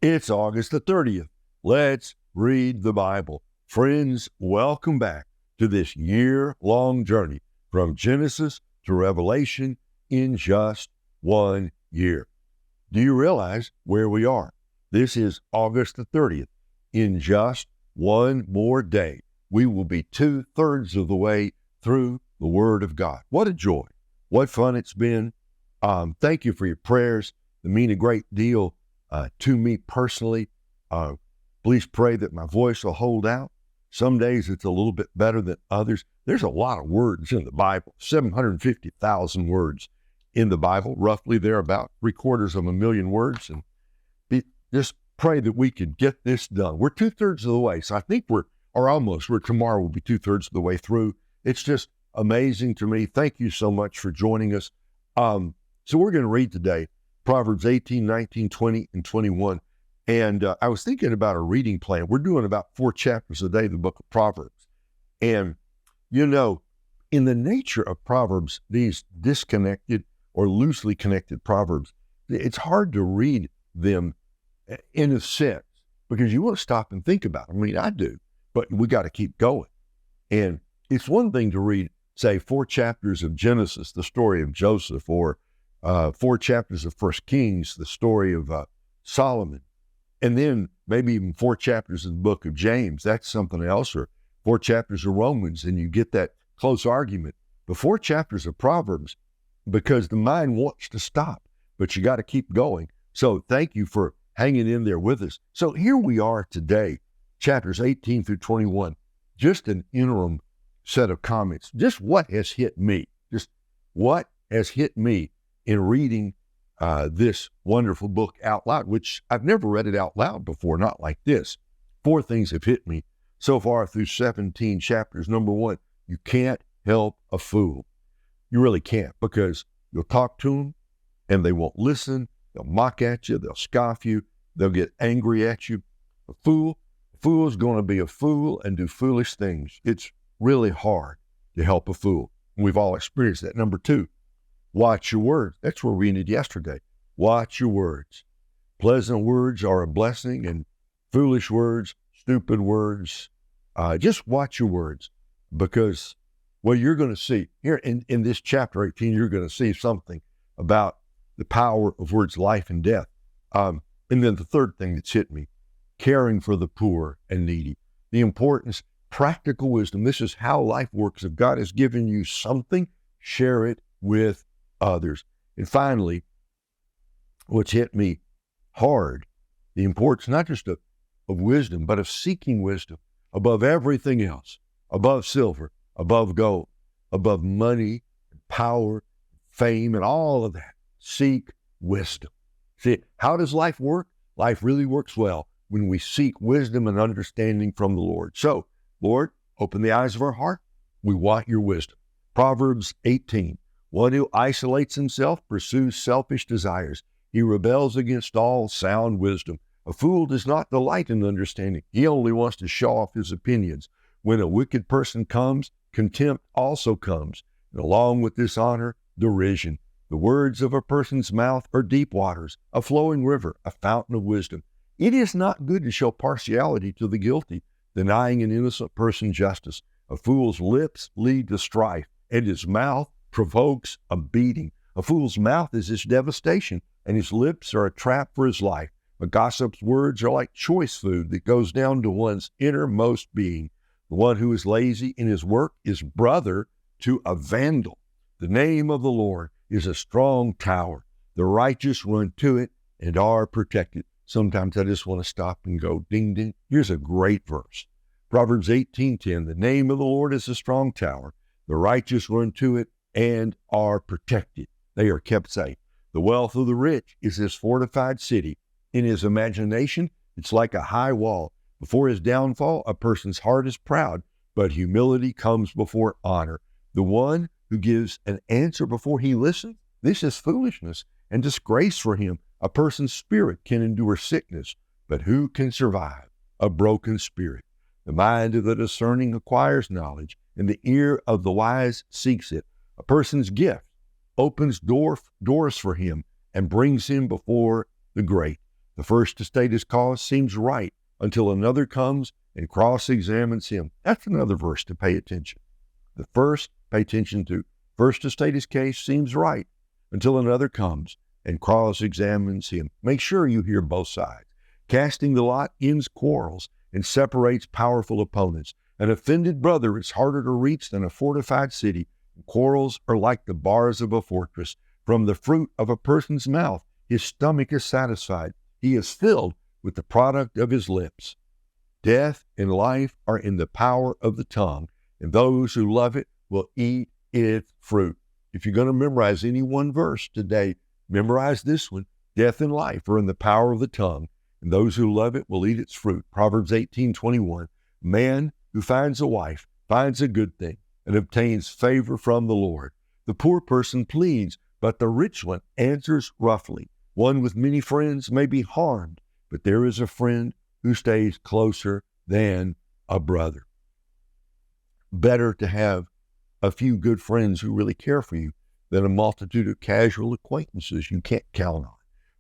It's August the 30th. Let's read the Bible. Friends, welcome back to this year-long journey from Genesis to Revelation in just 1 year. Do you realize where we are? This is August the 30th. In just one more day, we will be 2/3 of the way through the Word of God. What a joy. What fun it's been. Thank you for your prayers. They mean a great deal to me personally. Please pray that my voice will hold out. Some days it's a little bit better than others. There's a lot of words in the Bible, 750,000 words in the Bible. Roughly, there are about 750,000 words. And just pray that we could get this done. We're 2/3 of the way. So I think tomorrow we'll be 2/3 of the way through. It's just amazing to me. Thank you so much for joining us. So we're going to read today Proverbs 18, 19, 20, and 21. And I was thinking about a reading plan. We're doing about 4 chapters a day, the book of Proverbs. And, in the nature of Proverbs, these disconnected or loosely connected Proverbs, it's hard to read them in a sense because you want to stop and think about them. I mean, I do, but we got to keep going. And it's one thing to read, say, 4 chapters of Genesis, the story of Joseph, or 4 chapters of 1 Kings, the story of Solomon, and then maybe even 4 chapters of the book of James. That's something else, or 4 chapters of Romans, and you get that close argument. But 4 chapters of Proverbs, because the mind wants to stop, but you got to keep going. So thank you for hanging in there with us. So here we are today, chapters 18 through 21, just an interim set of comments. Just what has hit me, in reading this wonderful book out loud, which I've never read it out loud before, not like this. 4 things have hit me so far through 17 chapters. Number 1, you can't help a fool. You really can't, because you'll talk to them and they won't listen. They'll mock at you. They'll scoff you. They'll get angry at you. A fool is going to be a fool and do foolish things. It's really hard to help a fool. We've all experienced that. Number 2, watch your words. That's what we ended yesterday. Watch your words. Pleasant words are a blessing, and foolish words, stupid words. Just watch your words, because you're going to see here in this chapter 18, you're going to see something about the power of words, life and death. And then the third thing that's hit me, caring for the poor and needy. The importance, practical wisdom. This is how life works. If God has given you something, share it with others. And finally, what's hit me hard, the importance not just of wisdom, but of seeking wisdom above everything else, above silver, above gold, above money, power, fame, and all of that. Seek wisdom. See, how does life work? Life really works well when we seek wisdom and understanding from the Lord. So, Lord, open the eyes of our heart. We want your wisdom. Proverbs 18. One who isolates himself pursues selfish desires. He rebels against all sound wisdom. A fool does not delight in understanding. He only wants to show off his opinions. When a wicked person comes, contempt also comes, and along with dishonor, derision. The words of a person's mouth are deep waters, a flowing river, a fountain of wisdom. It is not good to show partiality to the guilty, denying an innocent person justice. A fool's lips lead to strife, and his mouth provokes a beating. A fool's mouth is his devastation, and his lips are a trap for his life. A gossip's words are like choice food that goes down to one's innermost being. The one who is lazy in his work is brother to a vandal. The name of the Lord is a strong tower. The righteous run to it and are protected. Sometimes I just want to stop and go, ding, ding. Here's a great verse. Proverbs 18:10. The name of the Lord is a strong tower. The righteous run to it and are protected. They are kept safe. The wealth of the rich is his fortified city. In his imagination, it's like a high wall. Before his downfall, a person's heart is proud, but humility comes before honor. The one who gives an answer before he listens, this is foolishness and disgrace for him. A person's spirit can endure sickness, but who can survive a broken spirit? The mind of the discerning acquires knowledge, and the ear of the wise seeks it. A person's gift opens doors for him and brings him before the great. The first to state his cause seems right until another comes and cross-examines him. That's another verse to pay attention. The first, pay attention to. First to state his case seems right until another comes and cross-examines him. Make sure you hear both sides. Casting the lot ends quarrels and separates powerful opponents. An offended brother is harder to reach than a fortified city. Quarrels are like the bars of a fortress. From the fruit of a person's mouth, his stomach is satisfied. He is filled with the product of his lips. Death and life are in the power of the tongue, and those who love it will eat its fruit. If you're going to memorize any one verse today, memorize this one. Death and life are in the power of the tongue, and those who love it will eat its fruit. Proverbs 18:21. Man who finds a wife finds a good thing and obtains favor from the Lord. The poor person pleads, but the rich one answers roughly. One with many friends may be harmed, but there is a friend who stays closer than a brother. Better to have a few good friends who really care for you than a multitude of casual acquaintances you can't count on.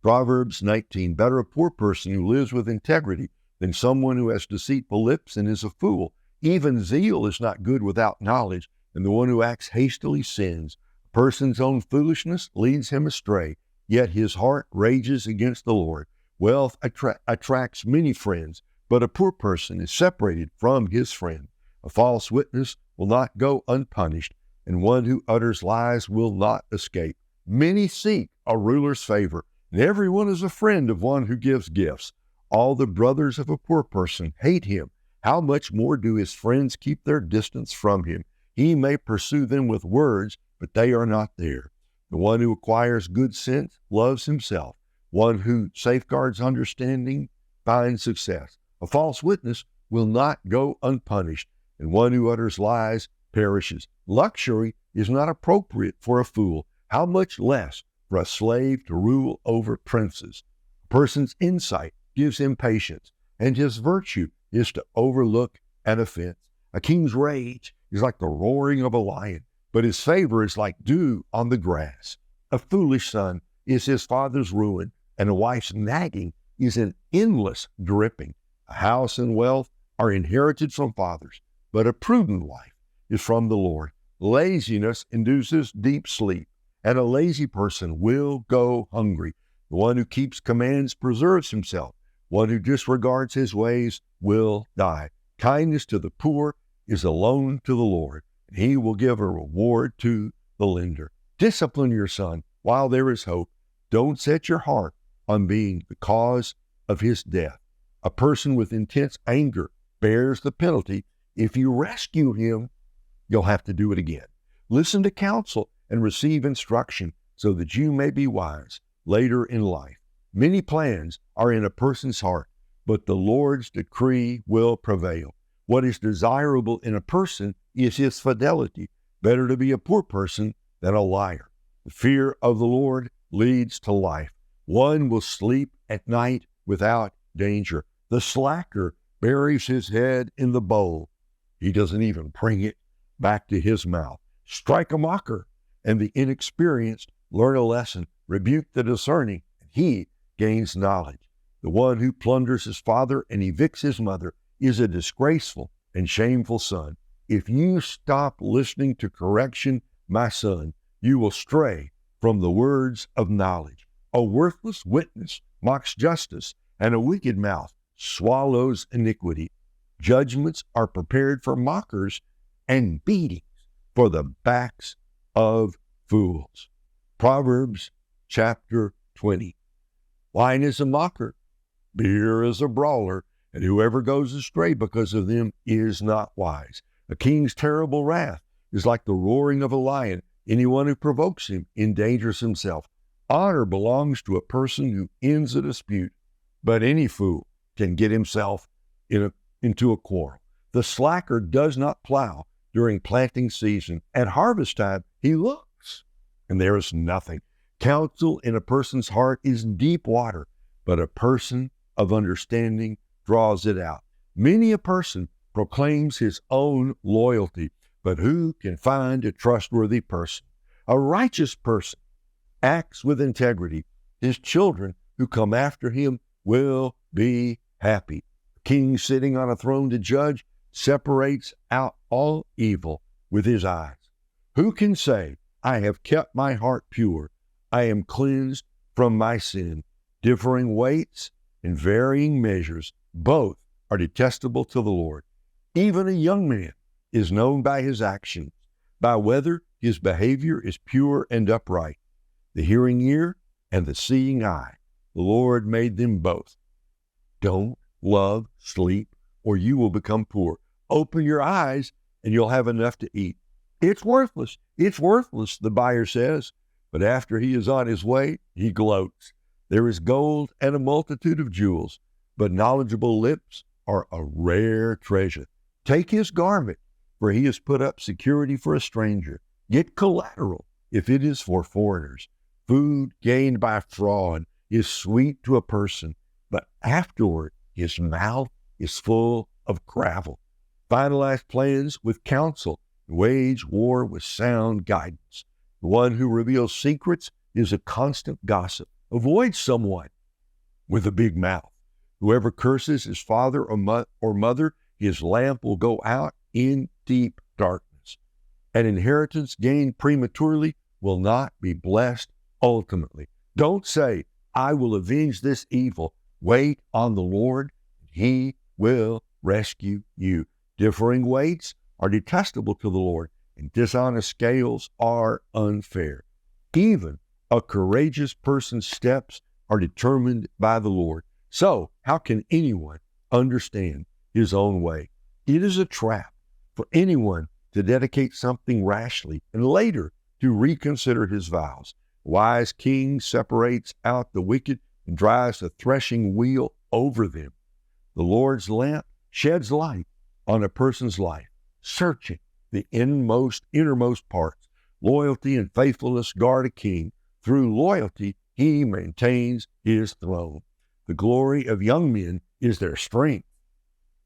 Proverbs 19, better a poor person who lives with integrity than someone who has deceitful lips and is a fool. Even zeal is not good without knowledge, and the one who acts hastily sins. A person's own foolishness leads him astray, yet his heart rages against the Lord. Wealth attracts many friends, but a poor person is separated from his friend. A false witness will not go unpunished, and one who utters lies will not escape. Many seek a ruler's favor, and everyone is a friend of one who gives gifts. All the brothers of a poor person hate him. How much more do his friends keep their distance from him? He may pursue them with words, but they are not there. The one who acquires good sense loves himself. One who safeguards understanding finds success. A false witness will not go unpunished, and one who utters lies perishes. Luxury is not appropriate for a fool. How much less for a slave to rule over princes? A person's insight gives him patience, and his virtue is to overlook an offense. A king's rage is like the roaring of a lion, but his favor is like dew on the grass. A foolish son is his father's ruin, and a wife's nagging is an endless dripping. A house and wealth are inherited from fathers, but a prudent wife is from the Lord. Laziness induces deep sleep, and a lazy person will go hungry. The one who keeps commands preserves himself. One who disregards his ways will die. Kindness to the poor is a loan to the Lord, and he will give a reward to the lender. Discipline your son while there is hope. Don't set your heart on being the cause of his death. A person with intense anger bears the penalty. If you rescue him, you'll have to do it again. Listen to counsel and receive instruction so that you may be wise later in life. Many plans are in a person's heart, but the Lord's decree will prevail. What is desirable in a person is his fidelity. Better to be a poor person than a liar. The fear of the Lord leads to life. One will sleep at night without danger. The slacker buries his head in the bowl. He doesn't even bring it back to his mouth. Strike a mocker, and the inexperienced learn a lesson. Rebuke the discerning, and he gains knowledge. The one who plunders his father and evicts his mother is a disgraceful and shameful son. If you stop listening to correction, my son, you will stray from the words of knowledge. A worthless witness mocks justice, and a wicked mouth swallows iniquity. Judgments are prepared for mockers, and beatings for the backs of fools. Proverbs chapter 20. Wine is a mocker, beer is a brawler, and whoever goes astray because of them is not wise. A king's terrible wrath is like the roaring of a lion. Anyone who provokes him endangers himself. Honor belongs to a person who ends a dispute, but any fool can get himself into a quarrel. The slacker does not plow during planting season. At harvest time, he looks, and there is nothing. Counsel in a person's heart is deep water, but a person of understanding draws it out. Many a person proclaims his own loyalty, but who can find a trustworthy person? A righteous person acts with integrity. His children who come after him will be happy. A king sitting on a throne to judge separates out all evil with his eyes. Who can say, I have kept my heart pure, I am cleansed from my sin? Differing weights and varying measures, both are detestable to the Lord. Even a young man is known by his actions, by whether his behavior is pure and upright. The hearing ear and the seeing eye, the Lord made them both. Don't love sleep, or you will become poor. Open your eyes, and you'll have enough to eat. It's worthless. It's worthless, the buyer says. But after he is on his way, he gloats. There is gold and a multitude of jewels, but knowledgeable lips are a rare treasure. Take his garment, for he has put up security for a stranger. Get collateral if it is for foreigners. Food gained by fraud is sweet to a person, but afterward his mouth is full of gravel. Finalize plans with counsel, wage war with sound guidance. The one who reveals secrets is a constant gossip. Avoid someone with a big mouth. Whoever curses his father or mother, his lamp will go out in deep darkness. An inheritance gained prematurely will not be blessed ultimately. Don't say, I will avenge this evil. Wait on the Lord, and he will rescue you. Differing weights are detestable to the Lord, and dishonest scales are unfair. Even a courageous person's steps are determined by the Lord. So, how can anyone understand his own way? It is a trap for anyone to dedicate something rashly and later to reconsider his vows. A wise king separates out the wicked and drives the threshing wheel over them. The Lord's lamp sheds light on a person's life, searching the innermost parts. Loyalty and faithfulness guard a king. Through loyalty, he maintains his throne. The glory of young men is their strength,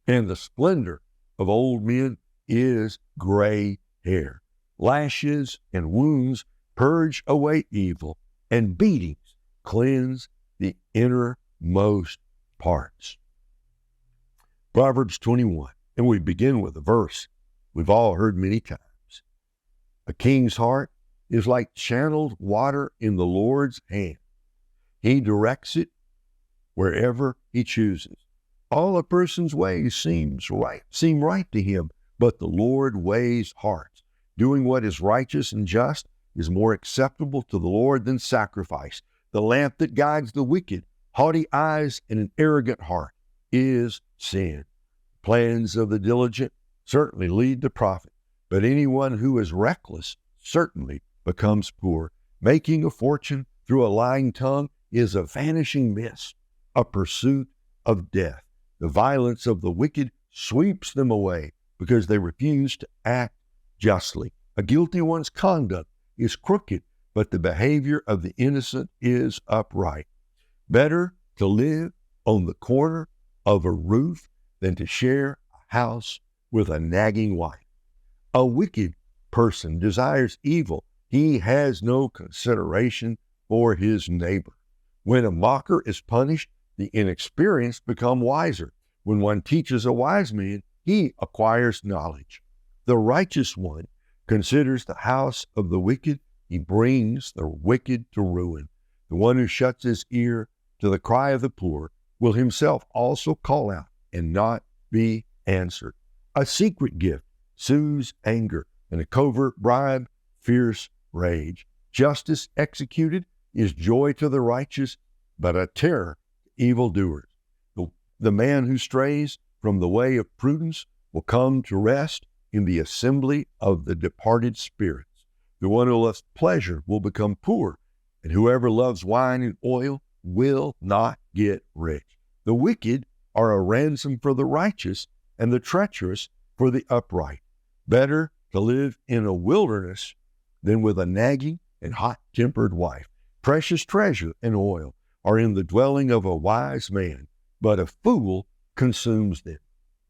and the splendor of old men is gray hair. Lashes and wounds purge away evil, and beatings cleanse the innermost parts. Proverbs 21, and we begin with a verse we've all heard many times. A king's heart is like channeled water in the Lord's hand. He directs it wherever he chooses. All a person's ways seem right to him, but the Lord weighs hearts. Doing what is righteous and just is more acceptable to the Lord than sacrifice. The lamp that guides the wicked, haughty eyes, and an arrogant heart is sin. Plans of the diligent certainly lead to profit, but anyone who is reckless certainly becomes poor. Making a fortune through a lying tongue is a vanishing mist, a pursuit of death. The violence of the wicked sweeps them away because they refuse to act justly. A guilty one's conduct is crooked, but the behavior of the innocent is upright. Better to live on the corner of a roof than to share a house with a nagging wife. A wicked person desires evil. He has no consideration for his neighbor. When a mocker is punished, the inexperienced become wiser. When one teaches a wise man, he acquires knowledge. The righteous one considers the house of the wicked. He brings the wicked to ruin. The one who shuts his ear to the cry of the poor will himself also call out and not be answered. A secret gift soothes anger, and a covert bribe, fierce rage. Justice executed is joy to the righteous, but a terror to evildoers. The man who strays from the way of prudence will come to rest in the assembly of the departed spirits. The one who loves pleasure will become poor, and whoever loves wine and oil will not get rich. The wicked are a ransom for the righteous, and the treacherous for the upright. Better to live in a wilderness than with a nagging and hot-tempered wife. Precious treasure and oil are in the dwelling of a wise man, but a fool consumes them.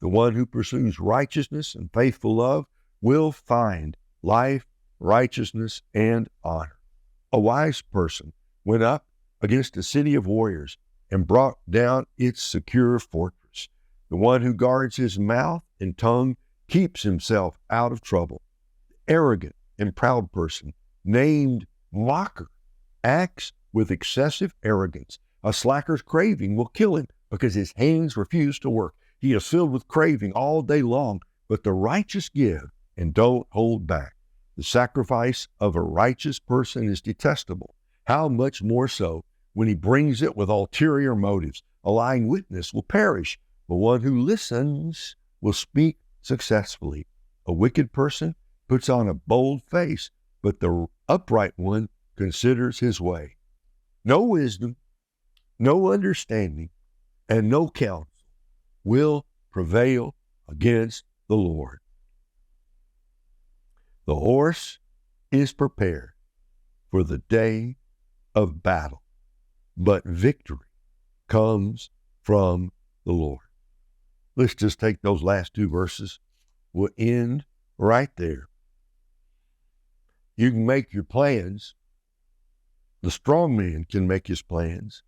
The one who pursues righteousness and faithful love will find life, righteousness, and honor. A wise person went up against a city of warriors. and brought down its secure fortress. The one who guards his mouth and tongue keeps himself out of trouble. Arrogant and proud person, named mocker, acts with excessive arrogance. A slacker's craving will kill him because his hands refuse to work. He is filled with craving all day long, but the righteous give and don't hold back. The sacrifice of a righteous person is detestable. How much more so when he brings it with ulterior motives? A lying witness will perish, but one who listens will speak successfully. A wicked person puts on a bold face, but the upright one considers his way. No wisdom, no understanding, and no counsel will prevail against the Lord. The horse is prepared for the day of battle, but victory comes from the Lord. Let's just take those last two verses. We'll end right there. You can make your plans. The strong man can make his plans.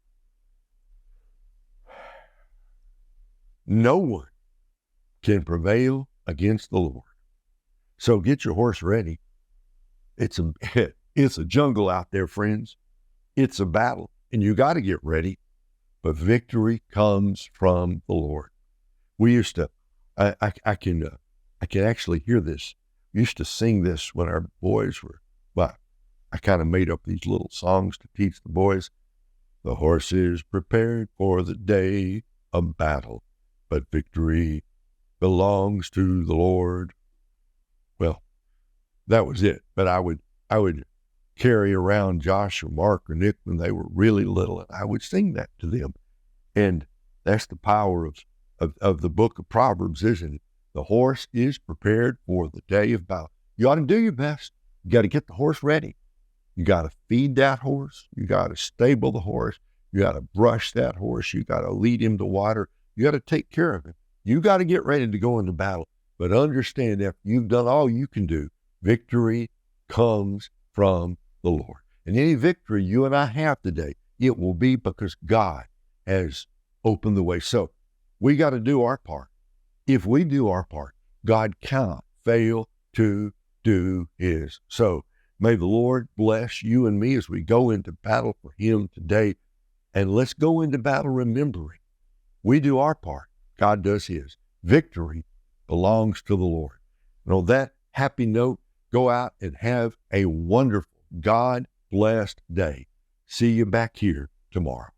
No one can prevail against the Lord. So get your horse ready. It's a jungle out there, friends. It's a battle, and you got to get ready. But victory comes from the Lord. We used to, I can actually hear this. We used to sing this when our boys were, well, I kind of made up these little songs to teach the boys. The horse is prepared for the day of battle, but victory belongs to the Lord. Well, that was it. But I would carry around Josh or Mark or Nick when they were really little, and I would sing that to them. And that's the power of the book of Proverbs, isn't it? The horse is prepared for the day of battle. You ought to do your best. You got to get the horse ready. You got to feed that horse. You got to stable the horse. You got to brush that horse. You got to lead him to water. You got to take care of him. You got to get ready to go into battle. But understand, after you've done all you can do, victory comes from the Lord. And any victory you and I have today, it will be because God has opened the way. So we got to do our part. If we do our part, God cannot fail to do his. So may the Lord bless you and me as we go into battle for him today. And let's go into battle remembering we do our part. God does his. Victory belongs to the Lord. And on that happy note, go out and have a wonderful, God-blessed day. See you back here tomorrow.